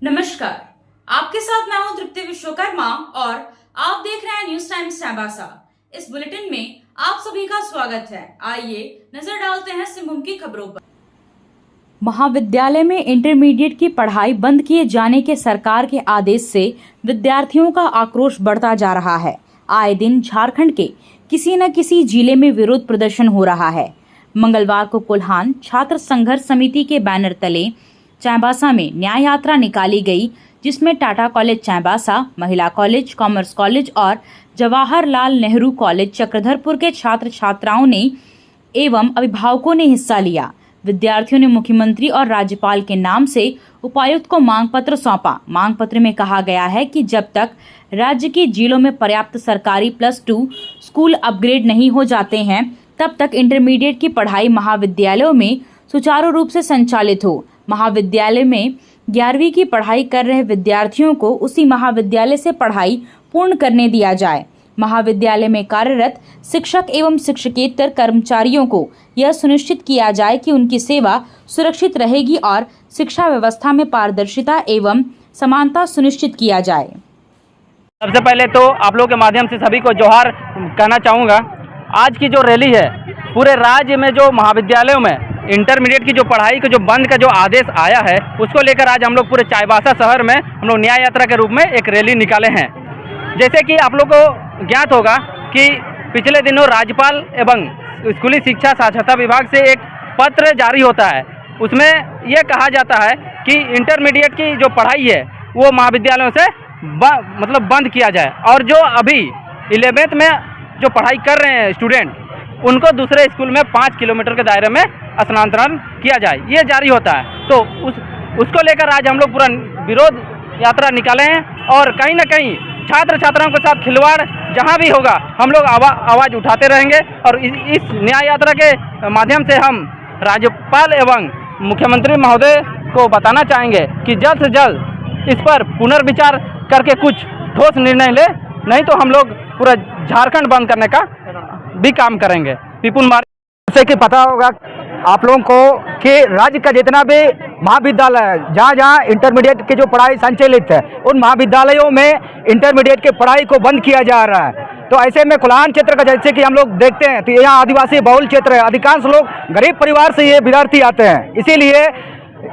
नमस्कार, आपके साथ मैं हूं तृप्ति विश्वकर्मा और आप देख रहे हैं न्यूज टाइम्स चाईबासा। इस बुलेटिन में आप सभी का स्वागत है। आइए नजर डालते हैं सिंहभूम की खबरों पर। महाविद्यालय में इंटरमीडिएट की पढ़ाई बंद किए जाने के सरकार के आदेश से विद्यार्थियों का आक्रोश बढ़ता जा रहा है। आए दिन झारखंड के किसी न किसी जिले में विरोध प्रदर्शन हो रहा है। मंगलवार को कोल्हान छात्र संघर्ष समिति के बैनर तले चाईबासा में न्याय यात्रा निकाली गई, जिसमें टाटा कॉलेज चाईबासा, महिला कॉलेज, कॉमर्स कॉलेज और जवाहरलाल नेहरू कॉलेज चक्रधरपुर के छात्र छात्राओं ने एवं अभिभावकों ने हिस्सा लिया। विद्यार्थियों ने मुख्यमंत्री और राज्यपाल के नाम से उपायुक्त को मांग पत्र सौंपा। मांग पत्र में कहा गया है कि जब तक राज्य के जिलों में पर्याप्त सरकारी +2 स्कूल अपग्रेड नहीं हो जाते हैं, तब तक इंटरमीडिएट की पढ़ाई महाविद्यालयों में सुचारू रूप से संचालित हो। महाविद्यालय में 11वीं की पढ़ाई कर रहे विद्यार्थियों को उसी महाविद्यालय से पढ़ाई पूर्ण करने दिया जाए। महाविद्यालय में कार्यरत शिक्षक एवं शिक्षकेतर कर्मचारियों को यह सुनिश्चित किया जाए कि उनकी सेवा सुरक्षित रहेगी और शिक्षा व्यवस्था में पारदर्शिता एवं समानता सुनिश्चित किया जाए। सबसे पहले तो आप लोगों के माध्यम से सभी को जोहार कहना चाहूँगा। आज की जो रैली है, पूरे राज्य में जो महाविद्यालयों में इंटरमीडिएट की जो पढ़ाई को जो बंद का जो आदेश आया है, उसको लेकर आज हम लोग पूरे चाईबासा शहर में हम लोग न्याय यात्रा के रूप में एक रैली निकाले हैं। जैसे कि आप लोग को ज्ञात होगा कि पिछले दिनों राज्यपाल एवं स्कूली शिक्षा साक्षरता विभाग से एक पत्र जारी होता है। उसमें यह कहा जाता है कि इंटरमीडिएट की जो पढ़ाई है वो महाविद्यालयों से बंद किया जाए, और जो अभी 11th में जो पढ़ाई कर रहे हैं स्टूडेंट, उनको दूसरे स्कूल में 5 किलोमीटर के दायरे में स्थानांतरण किया जाए, ये जारी होता है। तो उसको लेकर आज हम लोग पूरा विरोध यात्रा निकाले हैं, और कहीं ना कहीं छात्र छात्राओं के साथ खिलवाड़ जहां भी होगा हम लोग आवाज़ उठाते रहेंगे। और इस न्याय यात्रा के माध्यम से हम राज्यपाल एवं मुख्यमंत्री महोदय को बताना चाहेंगे कि जल्द से जल्द इस पर पुनर्विचार करके कुछ ठोस निर्णय ले, नहीं तो हम लोग पूरा झारखंड बंद करने का भी काम करेंगे। विपुल मार जैसे कि पता होगा आप लोगों को कि राज्य का जितना भी महाविद्यालय है, जहाँ जहाँ इंटरमीडिएट की जो पढ़ाई संचालित है, उन महाविद्यालयों में इंटरमीडिएट की पढ़ाई को बंद किया जा रहा है। तो ऐसे में कोल्हान क्षेत्र का जैसे कि हम लोग देखते हैं तो यहाँ आदिवासी बहुल क्षेत्र है, अधिकांश लोग गरीब परिवार से ये विद्यार्थी आते हैं, इसीलिए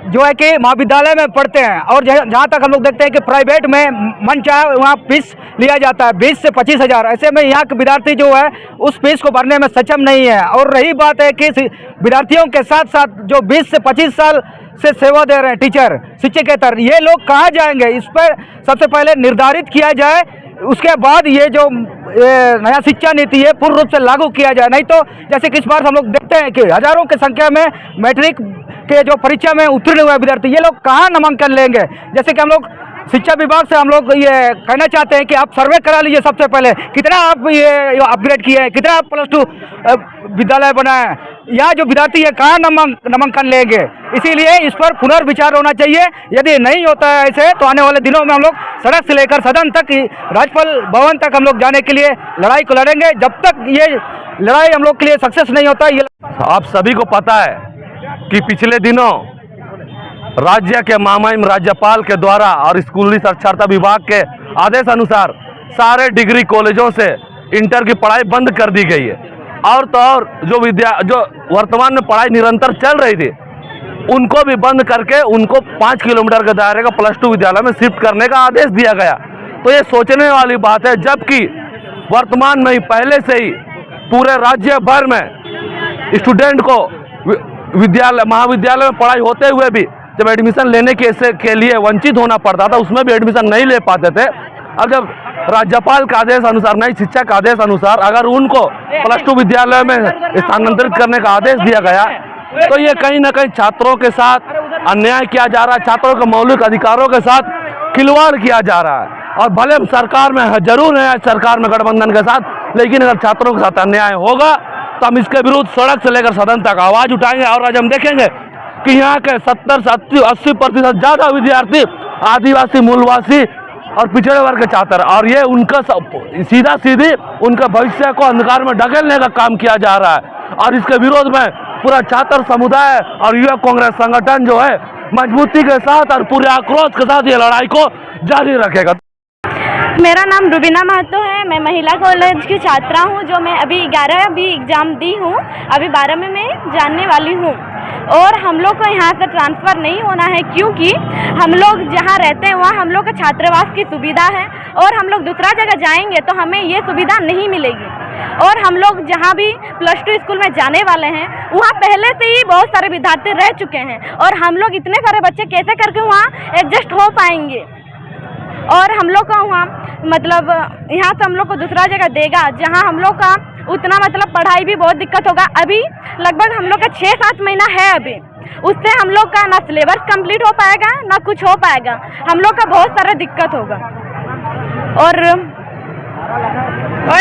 जो है कि महाविद्यालय में पढ़ते हैं। और जहाँ तक हम लोग देखते हैं कि प्राइवेट में मन चाहे वहाँ फीस लिया जाता है 20 से 25 हज़ार। ऐसे में यहाँ के विद्यार्थी जो है उस फीस को भरने में सक्षम नहीं है। और रही बात है कि विद्यार्थियों के साथ साथ जो 20 से 25 साल से सेवा दे रहे हैं टीचर, शिक्षकेतर, ये लोग कहाँ जाएंगे, इस पर सबसे पहले निर्धारित किया जाए। उसके बाद ये जो नया शिक्षा नीति है पूर्ण रूप से लागू किया जाए। नहीं तो जैसे कि इस बार हम लोग देखते हैं कि हजारों की संख्या में मैट्रिक के जो परीक्षा में उत्तीर्ण हुए विद्यार्थी, ये लोग कहाँ नामांकन लेंगे। जैसे कि हम लोग शिक्षा विभाग से हम लोग ये कहना चाहते हैं कि आप सर्वे करा लीजिए। सबसे पहले कितना आप ये अपग्रेड किए हैं, कितना आप +2 विद्यालय बनाए हैं, यहाँ जो विद्यार्थी है कहाँ नामांकन लेंगे। इसीलिए इस पर पुनर्विचार होना चाहिए। यदि नहीं होता है ऐसे तो आने वाले दिनों में हम लोग सड़क से लेकर सदन तक, राज्यपाल भवन तक हम लोग जाने के लिए लड़ाई को लड़ेंगे। जब तक ये लड़ाई हम लोग के लिए सक्सेस नहीं होता। ये आप सभी को पता है कि पिछले दिनों राज्य के महामहिम राज्यपाल के द्वारा और स्कूली साक्षरता विभाग के आदेश अनुसार सारे डिग्री कॉलेजों से इंटर की पढ़ाई बंद कर दी गई है। और तो और जो वर्तमान में पढ़ाई निरंतर चल रही थी, उनको भी बंद करके उनको 5 किलोमीटर के दायरे का +2 विद्यालय में शिफ्ट करने का आदेश दिया गया। तो ये सोचने वाली बात है, जबकि वर्तमान में ही पहले से ही पूरे राज्य भर में स्टूडेंट को महाविद्यालय में पढ़ाई होते हुए भी जब एडमिशन लेने के लिए वंचित होना पड़ता था, उसमें भी एडमिशन नहीं ले पाते थे। अब जब राज्यपाल का आदेश अनुसार, नई शिक्षा का आदेश अनुसार अगर उनको +2 विद्यालय में स्थानांतरित करने का आदेश दिया गया, तो ये कहीं ना कहीं छात्रों के साथ अन्याय किया जा रहा है, छात्रों के मौलिक अधिकारों के साथ खिलवाड़ किया जा रहा है। और भले हम सरकार में जरूर है, सरकार में गठबंधन के साथ, लेकिन अगर छात्रों के साथ अन्याय होगा तो हम इसके विरुद्ध सड़क से लेकर सदन तक आवाज उठाएंगे। और आज हम देखेंगे कि यहाँ के 70 से 80% ज़्यादा विद्यार्थी आदिवासी, मूलवासी और पिछड़े वर्ग के छात्र, और ये उनका सीधा सीधी उनके भविष्य को अंधकार में ढकेलने का काम किया जा रहा है। और इसके विरोध में पूरा छात्र समुदाय और युवा कांग्रेस संगठन जो है मजबूती के साथ और पूरे आक्रोश के साथ ये लड़ाई को जारी रखेगा। मेरा नाम रुबीना महतो है। मैं महिला कॉलेज की छात्रा हूँ, जो मैं अभी 11वीं एग्ज़ाम दी हूँ, अभी 12वीं में जानने वाली हूँ। और हम लोग को यहाँ से ट्रांसफ़र नहीं होना है, क्योंकि हम लोग जहाँ रहते हैं वहाँ हम लोग का छात्रावास की सुविधा है, और हम लोग दूसरा जगह जाएंगे तो हमें ये सुविधा नहीं मिलेगी। और हम लोग जहाँ भी +2 स्कूल में जाने वाले हैं वहाँ पहले से ही बहुत सारे विद्यार्थी रह चुके हैं, और हम लोग इतने सारे बच्चे कैसे करके वहाँ एडजस्ट हो पाएंगे। और हम लोग का वहाँ मतलब यहाँ से हम लोग को दूसरा जगह देगा जहाँ हम लोग का उतना मतलब पढ़ाई भी बहुत दिक्कत होगा। अभी लगभग हम लोग का 6-7 महीना है अभी, उससे हम लोग का ना सिलेबस कंप्लीट हो पाएगा ना कुछ हो पाएगा, हम लोग का बहुत सारा दिक्कत होगा। और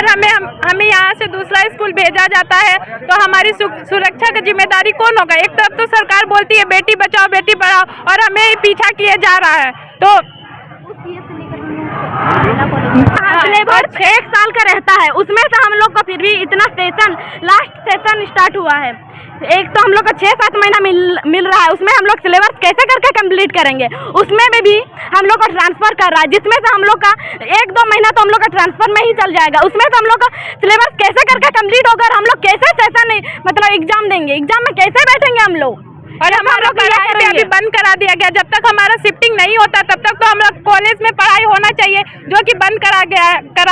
हमें यहाँ से दूसरा स्कूल भेजा जाता है तो हमारी सुरक्षा की जिम्मेदारी कौन होगा? एक तरफ तो सरकार बोलती है बेटी बचाओ बेटी पढ़ाओ, और हमें पीछा किया जा रहा है। तो सिलेबस 1 साल का रहता है, उसमें से हम लोग का फिर भी इतना लास्ट सेशन स्टार्ट हुआ है। एक तो हम लोग का 6-7 महीना मिल रहा है, उसमें हम लोग सिलेबस कैसे करके कंप्लीट करेंगे? उसमें भी हम लोग को ट्रांसफर कर रहा है, जिसमें से हम लोग का 1-2 महीना तो हम लोग का ट्रांसफर में ही चल जाएगा। उसमें से हम लोग का सिलेबस कैसे करके कंप्लीट होगा? हम लोग कैसे सेशन मतलब एग्जाम देंगे? एग्जाम में कैसे बैठेंगे हम लोग? और हमारा पढ़ाई भी अभी बंद करा दिया गया। जब तक हमारा शिफ्टिंग नहीं होता तब तक तो हम लोग कॉलेज में पढ़ाई होना चाहिए, जो कि बंद करा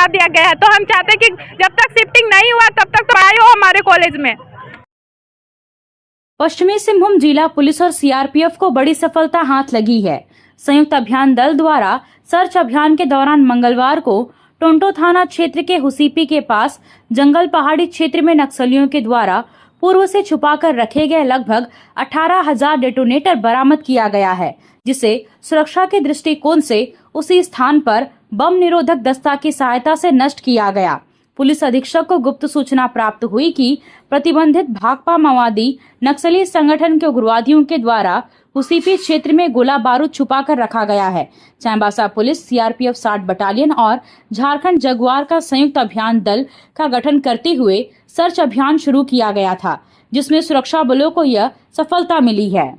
दिया गया है। तो हम चाहते हैं कि जब तक शिफ्टिंग नहीं हुआ तब तक पढ़ाई हो हमारे कॉलेज में। पश्चिमी सिंहभूम जिला पुलिस और सीआरपीएफ को बड़ी सफलता हाथ लगी है। संयुक्त अभियान दल द्वारा सर्च अभियान के दौरान मंगलवार को टोंटो थाना क्षेत्र के हुसीपी के पास जंगल पहाड़ी क्षेत्र में नक्सलियों के द्वारा पूर्व से छुपाकर रखे गए लगभग 18,000 डेटोनेटर बरामद किया गया है, जिसे सुरक्षा के दृष्टिकोण से उसी स्थान पर बम निरोधक दस्ता की सहायता से नष्ट किया गया। पुलिस अधीक्षक को गुप्त सूचना प्राप्त हुई कि प्रतिबंधित भाकपा माओवादी नक्सली संगठन के उग्रवादियों के द्वारा हुसीपी क्षेत्र में गोला बारूद छुपाकर रखा गया है। चाईबासा पुलिस, सीआरपीएफ 60 बटालियन और झारखंड जगुआर का संयुक्त अभियान दल का गठन करते हुए सर्च अभियान शुरू किया गया था, जिसमें सुरक्षा बलों को यह सफलता मिली है।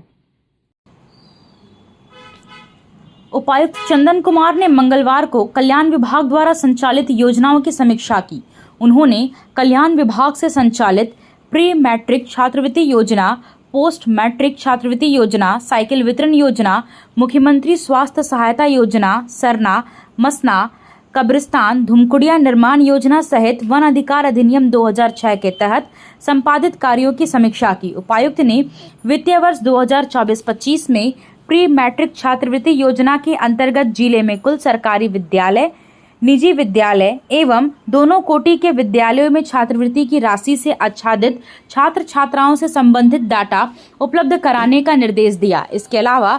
उपायुक्त चंदन कुमार ने मंगलवार को कल्याण विभाग द्वारा संचालित योजनाओं की समीक्षा की। उन्होंने कल्याण विभाग से संचालित प्री मैट्रिक छात्रवृत्ति योजना, पोस्ट मैट्रिक छात्रवृत्ति योजना, साइकिल वितरण योजना, मुख्यमंत्री स्वास्थ्य सहायता योजना, सरना, मसना, कब्रिस्तान, धुमकुड़िया निर्माण योजना सहित वन अधिकार अधिनियम 2006 के तहत संपादित कार्यों की समीक्षा की। उपायुक्त ने वित्तीय वर्ष 2024-25 में प्री मैट्रिक छात्रवृत्ति योजना के अंतर्गत जिले में कुल सरकारी विद्यालय, निजी विद्यालय एवं दोनों कोटि के विद्यालयों में छात्रवृत्ति की राशि से आच्छादित छात्र छात्राओं से संबंधित डाटा उपलब्ध कराने का निर्देश दिया। इसके अलावा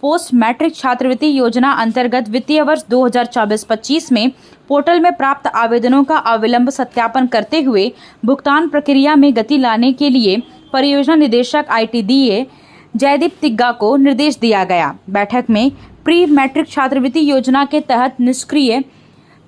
पोस्ट मैट्रिक छात्रवृत्ति योजना अंतर्गत वित्तीय वर्ष 2024-25 में पोर्टल में प्राप्त आवेदनों का अविलंब सत्यापन करते हुए भुगतान प्रक्रिया में गति लाने के लिए परियोजना निदेशक ITDA जयदीप तिग्गा को निर्देश दिया गया। बैठक में प्री मैट्रिक छात्रवृत्ति योजना के तहत निष्क्रिय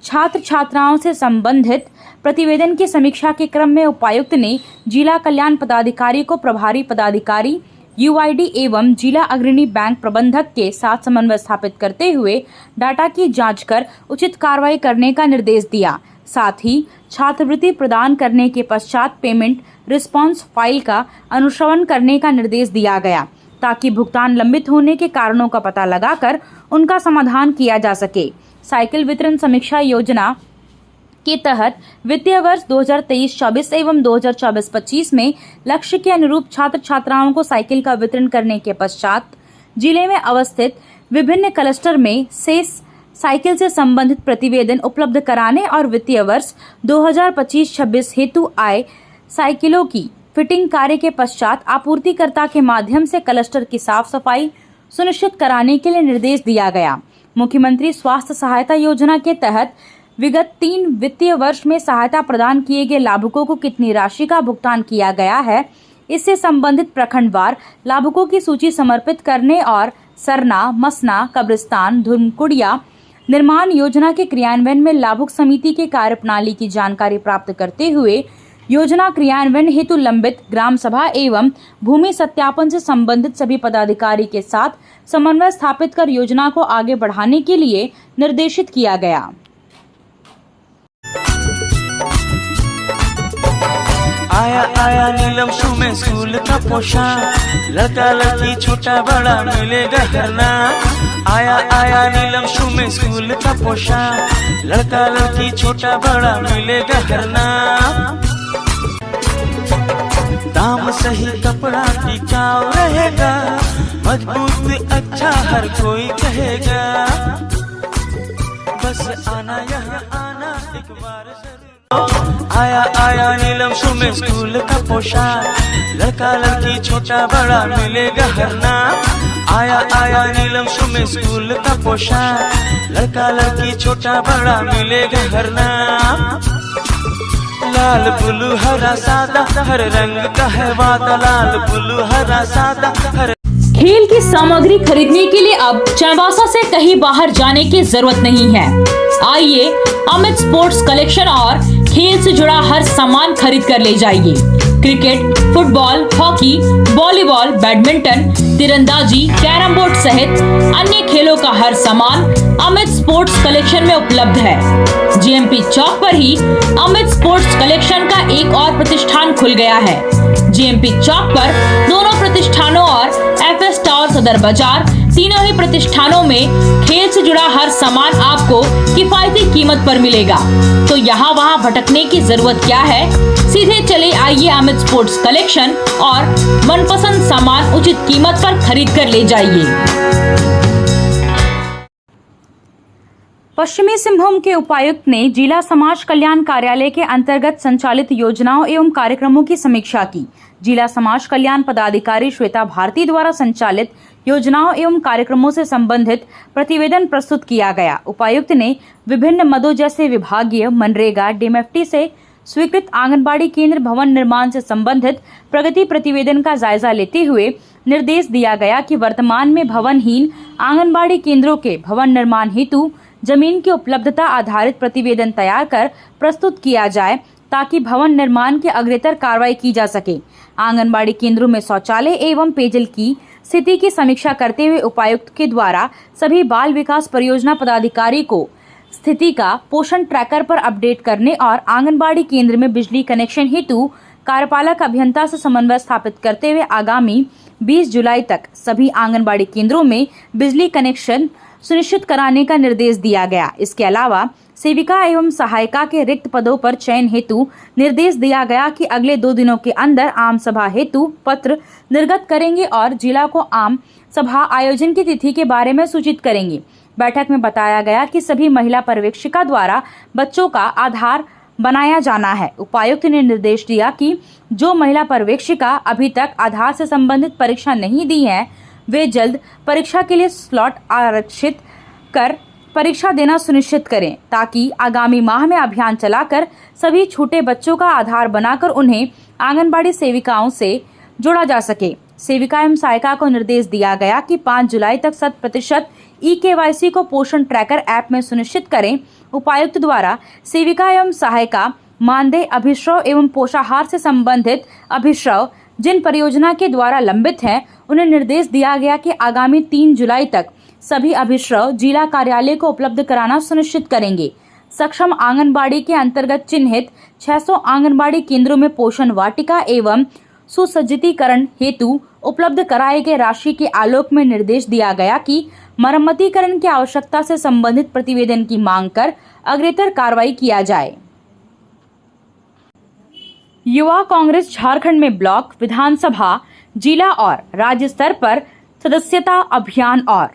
छात्र छात्राओं से संबंधित प्रतिवेदन की समीक्षा के क्रम में उपायुक्त ने जिला कल्याण पदाधिकारी को प्रभारी पदाधिकारी UID एवं जिला अग्रणी बैंक प्रबंधक के साथ समन्वय स्थापित करते हुए डाटा की जांच कर उचित कार्रवाई करने का निर्देश दिया। साथ ही छात्रवृत्ति प्रदान करने के पश्चात पेमेंट रिस्पांस फाइल का अनुश्रवण करने का निर्देश दिया गया, ताकि भुगतान लंबित होने के कारणों का पता लगाकर उनका समाधान किया जा सके। साइकिल वितरण समीक्षा योजना के तहत वित्तीय वर्ष 2023-24 एवं 2024-25 में लक्ष्य के अनुरूप छात्र छात्राओं को साइकिल का वितरण करने के पश्चात जिले में अवस्थित विभिन्न क्लस्टर में शेष साइकिल से संबंधित प्रतिवेदन उपलब्ध कराने और वित्तीय वर्ष 2025-26 हेतु आए साइकिलों की फिटिंग कार्य के पश्चात आपूर्तिकर्ता के माध्यम से क्लस्टर की साफ सफाई सुनिश्चित कराने के लिए निर्देश दिया गया। मुख्यमंत्री स्वास्थ्य सहायता योजना के तहत विगत 3 वित्तीय वर्ष में सहायता प्रदान किए गए लाभुकों को कितनी राशि का भुगतान किया गया है, इससे संबंधित प्रखंडवार लाभुकों की सूची समर्पित करने और सरना, मसना, कब्रिस्तान, धुमकुड़िया निर्माण योजना के क्रियान्वयन में लाभुक समिति के कार्यप्रणाली की जानकारी प्राप्त करते हुए योजना क्रियान्वयन हेतु लंबित ग्राम सभा एवं भूमि सत्यापन से संबंधित सभी पदाधिकारी के साथ समन्वय स्थापित कर योजना को आगे बढ़ाने के लिए निर्देशित किया गया। आया आया नीलम शू में स्कूल का पोशाक, लड़का लड़की छोटा बड़ा मिलेगा हरना। आया आया नीलम शू में स्कूल का पोशाक, लड़का लड़की छोटा बड़ा मिलेगा हरना। दाम सही कपड़ा टिकाऊ रहेगा, मजबूत अच्छा हर कोई कहेगा। बस आना यहाँ आना एक बार जरूर। आया आया नीलम शू में स्कूल का पोशाक, लड़का लड़की छोटा बड़ा मिलेगा हरना। आया आया नीलम शू में स्कूल का पोशाक, लड़का लड़की छोटा बड़ा मिलेगा हरना। लाल ब्लू हरा सादा हर रंग का है वादा, लाल ब्लू हरा सादा हर। खेल की सामग्री खरीदने के लिए अब चाईबासा से कहीं बाहर जाने की जरूरत नहीं है। आइए अमित स्पोर्ट्स कलेक्शन और खेल से जुड़ा हर सामान खरीद कर ले जाइए। Cricket, football, hockey, volleyball, badminton, तीरंदाजी, कैरम बोर्ड सहित अन्य खेलों का हर सामान अमित स्पोर्ट्स कलेक्शन में उपलब्ध है। जीएमपी चौक पर ही अमित स्पोर्ट्स कलेक्शन का एक और प्रतिष्ठान खुल गया है। जीएमपी चौक पर दोनों प्रतिष्ठानों और एफएस टावर सदर बाजार तीनों ही प्रतिष्ठानों में खेल से जुड़ा हर सामान आपको किफायती कीमत पर मिलेगा। तो यहाँ वहाँ भटकने की जरूरत क्या है, सीधे चले आइए अमित स्पोर्ट्स कलेक्शन और मनपसंद सामान उचित कीमत पर खरीद कर ले जाइए। पश्चिमी सिंहभूम के उपायुक्त ने जिला समाज कल्याण कार्यालय के अंतर्गत संचालित योजनाओं एवं कार्यक्रमों की समीक्षा की। जिला समाज कल्याण पदाधिकारी श्वेता भारती द्वारा संचालित योजनाओं एवं कार्यक्रमों से संबंधित प्रतिवेदन प्रस्तुत किया गया। उपायुक्त ने विभिन्न मदों जैसे विभागीय, मनरेगा, डीएमएफटी से स्वीकृत आंगनबाड़ी केंद्र भवन निर्माण से संबंधित प्रगति प्रतिवेदन का जायजा लेते हुए निर्देश दिया गया कि वर्तमान में भवनहीन आंगनबाड़ी केंद्रों के भवन निर्माण हेतु जमीन की उपलब्धता आधारित प्रतिवेदन तैयार कर प्रस्तुत किया जाए ताकि भवन निर्माण के अग्रेतर कार्रवाई की जा सके। आंगनबाड़ी केंद्रों में शौचालय एवं पेयजल की स्थिति की समीक्षा करते हुए उपायुक्त के द्वारा सभी बाल विकास परियोजना पदाधिकारी को स्थिति का पोषण ट्रैकर पर अपडेट करने और आंगनबाड़ी केंद्र में बिजली कनेक्शन हेतु कार्यपालक अभियंता से समन्वय स्थापित करते हुए आगामी 20 जुलाई तक सभी आंगनबाड़ी केंद्रों में बिजली कनेक्शन सुनिश्चित कराने का निर्देश दिया गया। इसके अलावा सेविका एवं सहायिका के रिक्त पदों पर चयन हेतु निर्देश दिया गया कि अगले 2 दिनों के अंदर आम सभा हेतु पत्र निर्गत करेंगे और जिला को आम सभा आयोजन की तिथि के बारे में सूचित करेंगे। बैठक में बताया गया कि सभी महिला पर्यवेक्षिका द्वारा बच्चों का आधार बनाया जाना है। उपायुक्त ने निर्देश दिया कि जो महिला पर्यवेक्षिका अभी तक आधार से संबंधित परीक्षा नहीं दी है वे जल्द परीक्षा के लिए स्लॉट आरक्षित कर परीक्षा देना सुनिश्चित करें ताकि आगामी माह में अभियान चलाकर सभी छूटे बच्चों का आधार बनाकर उन्हें आंगनबाड़ी सेविकाओं से जोड़ा जा सके। सेविका एवं सहायिका को निर्देश दिया गया कि 5 जुलाई तक 100% EKYC को पोषण ट्रैकर ऐप में सुनिश्चित करें। उपायुक्त द्वारा सेविका एवं सहायिका मानदेय, अभिश्रव एवं पोषाहार से संबंधित अभिश्रव जिन परियोजना के द्वारा लंबित हैं उन्हें निर्देश दिया गया कि आगामी 3 जुलाई तक सभी अभिश्रव जिला कार्यालय को उपलब्ध कराना सुनिश्चित करेंगे। सक्षम आंगनबाड़ी के अंतर्गत चिन्हित 600 आंगनबाड़ी केंद्रों में पोषण वाटिका एवं सुसज्जितीकरण हेतु उपलब्ध कराए गए राशि के आलोक में निर्देश दिया गया कि मरम्मतीकरण की आवश्यकता से संबंधित प्रतिवेदन की मांग कर अग्रेतर कार्रवाई किया जाए। युवा कांग्रेस झारखंड में ब्लॉक, विधानसभा, जिला और राज्य स्तर पर सदस्यता अभियान और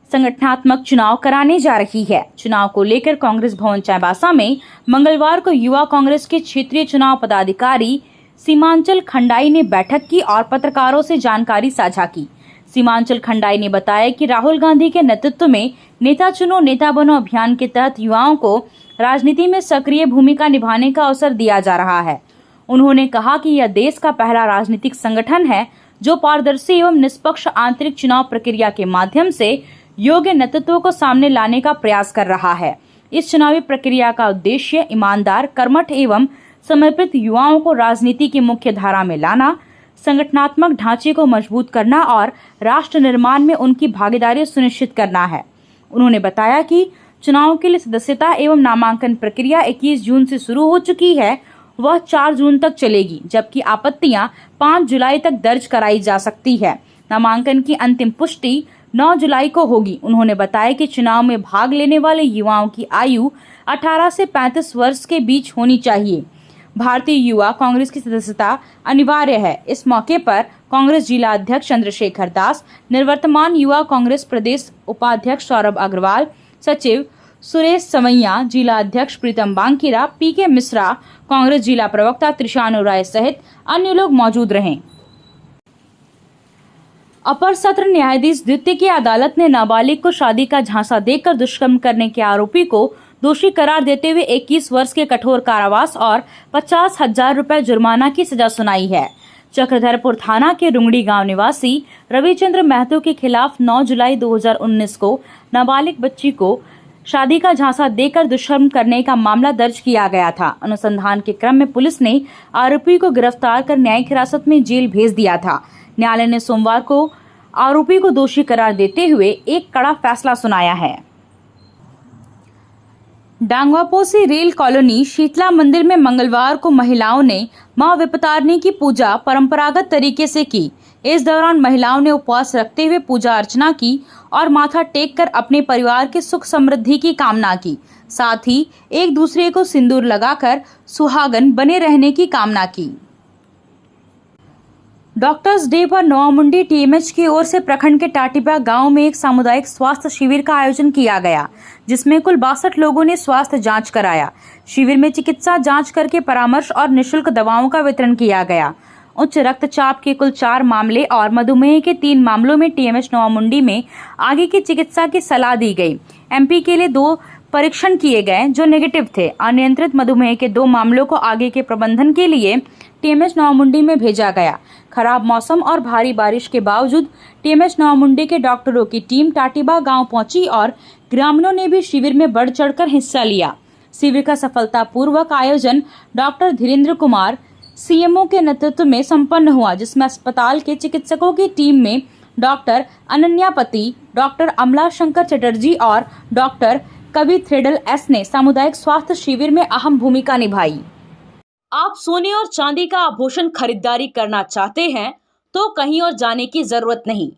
संगठनात्मक चुनाव कराने जा रही है। चुनाव को लेकर कांग्रेस भवन चाईबासा में मंगलवार को युवा कांग्रेस के क्षेत्रीय चुनाव पदाधिकारी सीमांचल खंडाई ने बैठक की और पत्रकारों से जानकारी साझा की। सीमांचल खंडाई ने बताया कि राहुल गांधी के नेतृत्व में नेता चुनो नेता बनो अभियान के तहत युवाओं को राजनीति में सक्रिय भूमिका निभाने का अवसर दिया जा रहा है। उन्होंने कहा कि यह देश का पहला राजनीतिक संगठन है जो पारदर्शी एवं निष्पक्ष आंतरिक चुनाव प्रक्रिया के माध्यम से योग्य नेतृत्व को सामने लाने का प्रयास कर रहा है। इस चुनावी प्रक्रिया का उद्देश्य ईमानदार, कर्मठ एवं समर्पित युवाओं को राजनीति की मुख्य धारा में लाना, संगठनात्मक ढांचे को मजबूत करना और राष्ट्र निर्माण में उनकी भागीदारी सुनिश्चित करना है। उन्होंने बताया कि चुनाव के लिए सदस्यता एवं नामांकन प्रक्रिया 21 जून से शुरू हो चुकी है, वह 4 जून तक चलेगी, जबकि आपत्तियां 5 जुलाई तक दर्ज कराई जा सकती है। नामांकन की अंतिम पुष्टि 9 जुलाई को होगी। उन्होंने बताया कि चुनाव में भाग लेने वाले युवाओं की आयु 18 से 35 वर्ष के बीच होनी चाहिए। भारतीय युवा कांग्रेस की सदस्यता अनिवार्य है। इस मौके पर कांग्रेस जिला अध्यक्ष चंद्रशेखर दास, निवर्तमान युवा कांग्रेस प्रदेश उपाध्यक्ष सौरभ अग्रवाल, सचिव सुरेश समैया, जिला अध्यक्ष प्रीतम बांकीरा, पीके मिश्रा, कांग्रेस जिला प्रवक्ता त्रिशानु राय सहित अन्य लोग मौजूद रहे। अपर सत्र न्यायाधीश द्वितीय की अदालत ने नाबालिग को शादी का झांसा देकर दुष्कर्म करने के आरोपी को दोषी करार देते हुए 21 वर्ष के कठोर कारावास और 50,000 रुपए जुर्माना की सजा सुनाई है। चक्रधरपुर थाना के रुंगड़ी गांव निवासी रविचंद्र महतो के खिलाफ 9 जुलाई 2019 को नाबालिग बच्ची को शादी का झांसा देकर दुष्कर्म करने का मामला दर्ज किया गया था। अनुसंधान के क्रम में पुलिस ने आरोपी को गिरफ्तार कर न्यायिक हिरासत में जेल भेज दिया था। न्यायालय ने सोमवार को आरोपी को दोषी करार देते हुए एक कड़ा फैसला सुनाया है। डांगवापोसी रेल कॉलोनी शीतला मंदिर में मंगलवार को महिलाओं ने मां विपतारिणी की पूजा परंपरागत तरीके से की। इस दौरान महिलाओं ने उपवास रखते हुए पूजा अर्चना की और माथा टेक कर अपने परिवार की सुख समृद्धि की कामना की। साथ ही एक दूसरे को सिंदूर लगाकर सुहागन बने रहने की कामना की। डॉक्टर्स डे पर नवामुंडी टीएमएच की ओर से प्रखंड के टाटीबा गांव में एक सामुदायिक स्वास्थ्य शिविर का आयोजन किया गया, जिसमें कुल 62 लोगों ने स्वास्थ्य जांच कराया। शिविर में चिकित्सा जांच करके परामर्श और निःशुल्क दवाओं का वितरण किया गया। उच्च रक्तचाप के कुल 4 मामले और मधुमेह के 3 मामलों में टीएमएच नवामुंडी में आगे की चिकित्सा की सलाह दी गई। एमपी के लिए 2 परीक्षण किए गए जो नेगेटिव थे। अनियंत्रित मधुमेह के 2 मामलों को आगे के प्रबंधन के लिए टीएमएच नवामुंडी में भेजा गया। खराब मौसम और भारी बारिश के बावजूद टीएमएच नवामुंडी के डॉक्टरों की टीम टाटीबा गांव पहुंची और ग्रामीणों ने भी शिविर में बढ़ चढ़कर हिस्सा लिया। शिविर का सफलतापूर्वक आयोजन डॉक्टर धीरेन्द्र कुमार सीएमओ के नेतृत्व में संपन्न हुआ, जिसमें अस्पताल के चिकित्सकों की टीम में डॉक्टर अनन्यापति, डॉक्टर अमला शंकर चटर्जी और डॉक्टर कवि थ्रेडल एस ने सामुदायिक स्वास्थ्य शिविर में अहम भूमिका निभाई। आप सोने और चांदी का आभूषण खरीदारी करना चाहते हैं तो कहीं और जाने की जरूरत नहीं।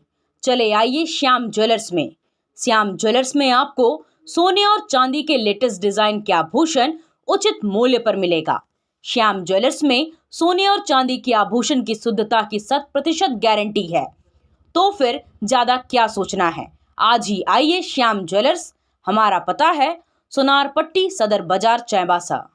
चले आइए श्याम ज्वेलर्स में। श्याम ज्वेलर्स में आपको सोने और चांदी के लेटेस्ट डिजाइन के आभूषण उचित मूल्य पर मिलेगा। श्याम ज्वेलर्स में सोने और चांदी के आभूषण की शुद्धता की 100% गारंटी है। तो फिर ज्यादा क्या सोचना है, आज ही आइए श्याम ज्वेलर्स। हमारा पता है सोनारपट्टी सदर बाजार चाईबासा।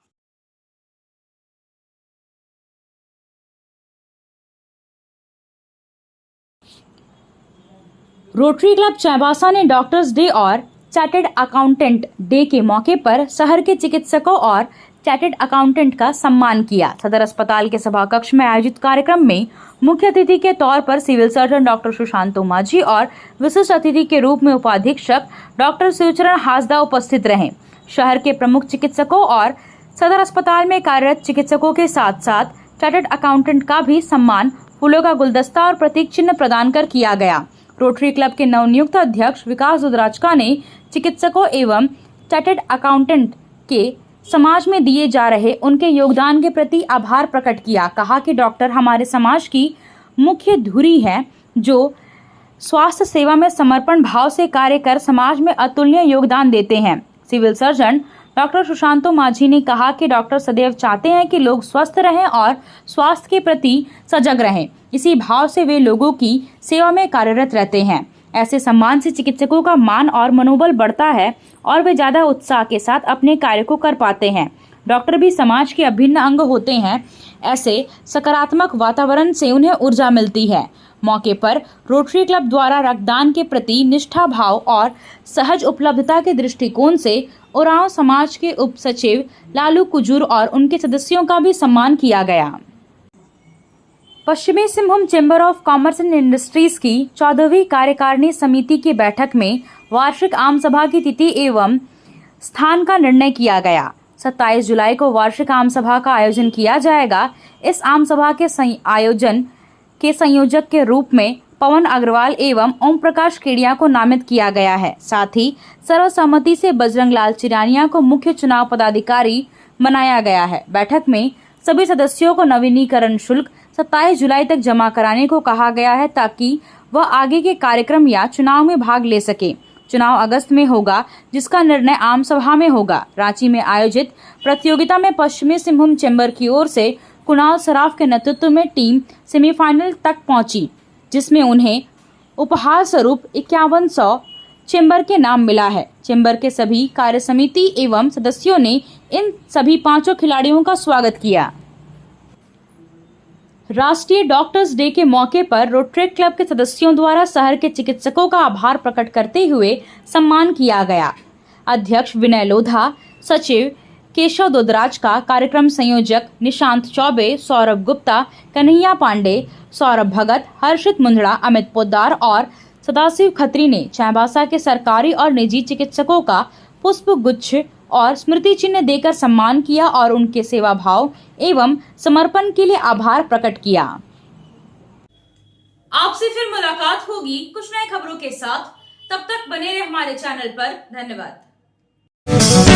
रोटरी क्लब चाईबासा ने डॉक्टर्स डे और चार्टर्ड अकाउंटेंट डे के मौके पर शहर के चिकित्सकों और चार्टर्ड अकाउंटेंट का सम्मान किया। सदर अस्पताल के सभा कक्ष में आयोजित कार्यक्रम में मुख्य अतिथि के तौर पर सिविल सर्जन डॉक्टर सुशांतो माझी और विशिष्ट अतिथि के रूप में उपाधीक्षक डॉक्टर शिवचरण हासदा उपस्थित रहे। शहर के प्रमुख चिकित्सकों और सदर अस्पताल में कार्यरत चिकित्सकों के साथ साथ चार्टर्ड अकाउंटेंट का भी सम्मान फूलों का गुलदस्ता और प्रतीक चिन्ह प्रदान कर किया गया। रोटरी क्लब के नवनियुक्त अध्यक्ष विकास दुधराजका ने चिकित्सकों एवं चार्टर्ड अकाउंटेंट के समाज में दिए जा रहे उनके योगदान के प्रति आभार प्रकट किया। कहा कि डॉक्टर हमारे समाज की मुख्य धुरी है जो स्वास्थ्य सेवा में समर्पण भाव से कार्य कर समाज में अतुलनीय योगदान देते हैं। सिविल सर्जन डॉक्टर सुशांतो माझी ने कहा कि डॉक्टर सदैव चाहते हैं कि लोग स्वस्थ रहें और स्वास्थ्य के प्रति सजग रहें। इसी भाव से वे लोगों की सेवा में कार्यरत रहते हैं। ऐसे सम्मान से चिकित्सकों का मान और मनोबल बढ़ता है और वे ज्यादा उत्साह के साथ अपने कार्य को कर पाते हैं। डॉक्टर भी समाज के अभिन्न अंग होते हैं। ऐसे सकारात्मक वातावरण से उन्हें ऊर्जा मिलती है। मौके पर रोटरी क्लब द्वारा रक्तदान के प्रति निष्ठा भाव और सहज उपलब्धता के दृष्टिकोण से उरांव समाज के उप सचिव लालू कुजूर और उनके सदस्यों का भी सम्मान किया गया। पश्चिमी Singhbhum chamber of commerce and industries की 14वीं कार्यकारिणी समिति की बैठक में वार्षिक आम सभा की तिथि एवं स्थान का निर्णय किया गया। 27 जुलाई को वार्षिक आम सभा का आयोजन किया जाएगा। इस आम सभा के आयोजन के संयोजक के रूप में पवन अग्रवाल एवं ओम प्रकाश केडिया को नामित किया गया है। साथ ही सर्वसम्मति से बजरंग लाल चिरानिया को मुख्य चुनाव पदाधिकारी बनाया गया है। बैठक में सभी सदस्यों को नवीनीकरण शुल्क 27 जुलाई तक जमा कराने को कहा गया है ताकि वह आगे के कार्यक्रम या चुनाव में भाग ले सके। चुनाव अगस्त में होगा, जिसका निर्णय आम सभा में होगा। रांची में आयोजित प्रतियोगिता में पश्चिमी सिंहभूम चैम्बर की ओर से कुणाल सराफ के नेतृत्व में टीम सेमीफाइनल तक पहुंची, जिसमें उन्हें उपहार स्वरूप 5100 चैम्बर के नाम मिला है। चैम्बर के सभी कार्य समिति एवं सदस्यों ने इन सभी 5 खिलाड़ियों का स्वागत किया। राष्ट्रीय डॉक्टर्स डे के मौके पर रोटरी क्लब के सदस्यों द्वारा शहर के चिकित्सकों का आभार प्रकट करते हुए सम्मान किया गया। अध्यक्ष विनय लोधा, सचिव केशव दोदराज का, कार्यक्रम संयोजक निशांत चौबे, सौरभ गुप्ता, कन्हैया पांडे, सौरभ भगत, हर्षित मुंदड़ा, अमित पोद्दार और सदाशिव खत्री ने चाईबासा के सरकारी और निजी चिकित्सकों का पुष्प गुच्छ और स्मृति चिन्ह देकर सम्मान किया और उनके सेवा भाव एवं समर्पण के लिए आभार प्रकट किया। आपसे फिर मुलाकात होगी कुछ नई खबरों के साथ। तब तक बने रहे हमारे चैनल पर। धन्यवाद।